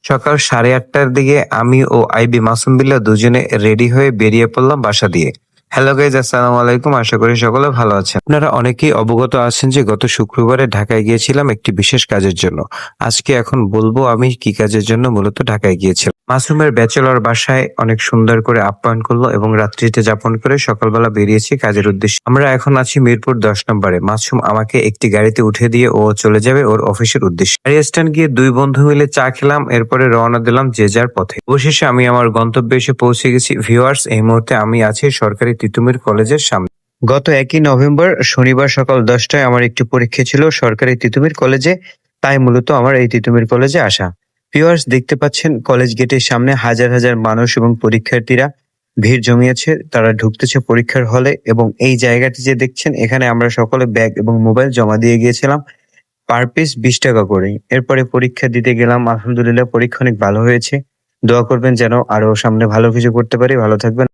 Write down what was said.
সকাল 8:30টার দিকে আমি ও আইবি মাসুম বিল্লাহ দুজনে রেডি হয়ে বেরিয়ে পড়লাম বাসা দিয়ে। হ্যালো গাইজ, আসসালামু আলাইকুম। আশা করি সকলে ভালো আছেন। আপনারা অনেকেই অবগত আছেন যে গত শুক্রবারে ঢাকায় গিয়েছিলাম একটি বিশেষ কাজের জন্য। আজকে এখন বলবো আমি কি কাজের জন্য মূলত ঢাকায় গিয়েছিলাম। মাসুমের ব্যাচেলর বাসায় অনেক সুন্দর করে আপ্যায়ন করলো এবং রাত্রিতে যাপন করে সকালবেলা বেরিয়েছি কাজের উদ্দেশ্যে। আমরা এখন আছি মিরপুর 10 নম্বরে। মাসুম আমাকে একটি গাড়িতে উঠে দিয়ে ও চলে যাবে ওর অফিসের উদ্দেশ্যে। গাড়ি স্ট্যান্ড গিয়ে দুই বন্ধু মিলে চা খেলাম, এরপরে রওনা দিলাম যে যার পথে। অবশেষে আমি আমার গন্তব্যে এসে পৌঁছে গেছি। ভিউয়ার্স, এই মুহূর্তে আমি আছি সরকারি তিতুমির কলেজের সামনে। গত 1 নভেম্বর শনিবার সকাল 10টায় আমার একটি পরীক্ষা ছিল সরকারি তিতুমির কলেজে, তাই মূলত আমার এই তিতুমির কলেজে আসা। ভিউয়ার্স, দেখতে পাচ্ছেন কলেজ গেটের সামনে হাজার হাজার মানুষ এবং পরীক্ষার্থীরা ভিড় জমিয়েছে। তারা ঢুকতেছে পরীক্ষার হলে এবং এই জায়গাটি যে দেখছেন, এখানে আমরা সকলে ব্যাগ এবং মোবাইল জমা দিয়ে গিয়েছিলাম পার পিস 20 টাকা করে। এরপরে পরীক্ষা দিতে গেলাম। আলহামদুলিল্লাহ পরীক্ষা অনেক ভালো হয়েছে। দোয়া করবেন যেন আরো সামনে ভালো কিছু করতে পারি। ভালো থাকবেন।